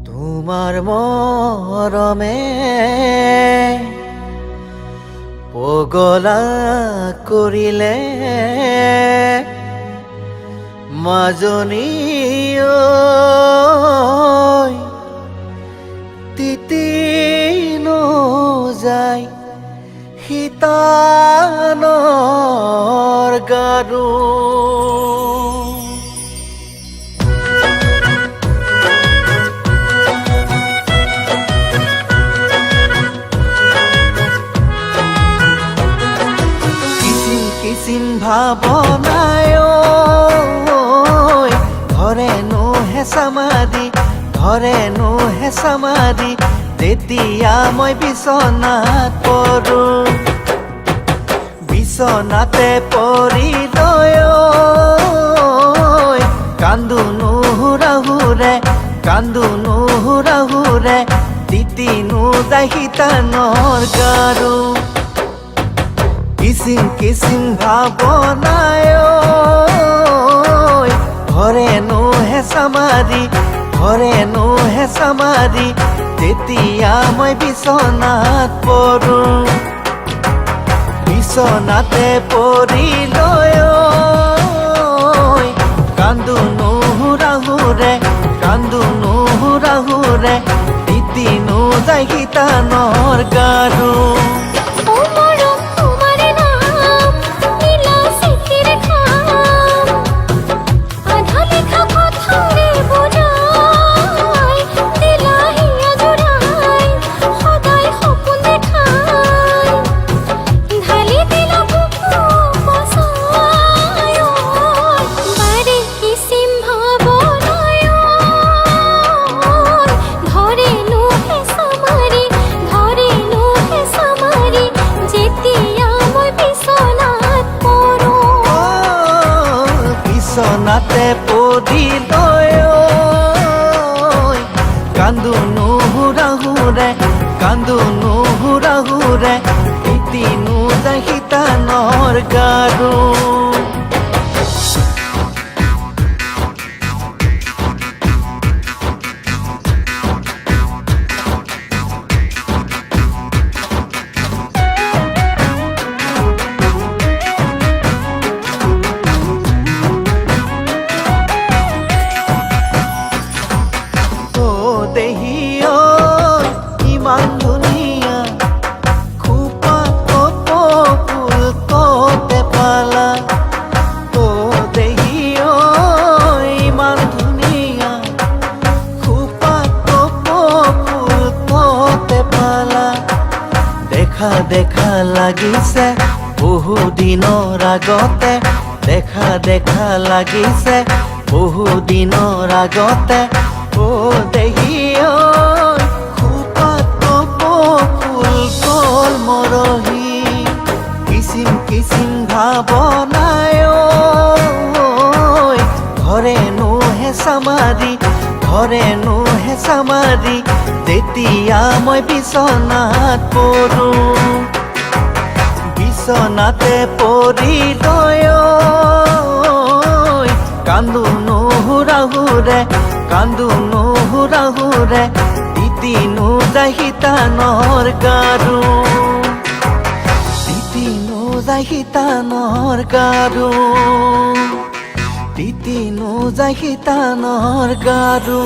তোমাৰ মৰমে পগলা কৰিলে মাজনী তিতি যায় শীতানৰ গাৰু কিচিম ভাৱনায় ধৰেনো হেঁচা মাৰি তেতিয়া মই বিচনাত পৰোঁ বিচনাতে পৰি লৈ কান্দো নুহুৰাহুৰে তিতি যায় শীতানৰ গাৰু কিচিম ভাৱনায় ধৰেনো হেঁচা মাৰি তেতিয়া মই বিচনাত পৰোঁ বিচনাতে পৰি লৈ কান্দো নুহুৰাহুৰে তিতি যায় শীতানৰ গাৰু বিচনাতে পৰি লৈ কান্দো নুহুৰাহুৰে তিতি যায় শীতানৰ গাৰু ইমান ধুনীয়া খোপা ফুল কতে পালা দেহিও ইমান ধুনীয়া খোপা ফুল কতে পালা দেখা লাগিছে বহুদিনৰ আগতে দেখা লাগিছে বহুদিনৰ আগতে দেহিও ফুল কল মৰহি কিচিম ভাৱনায় ধৰেনো হেঁচা মাৰি তেতিয়া মই বিচনাত পৰোঁ বিচনাতে পৰি লৈ কান্দো নুহুৰাহুৰে তিতি যায় শীতানৰ গাৰু যায় শীতানৰ গাৰু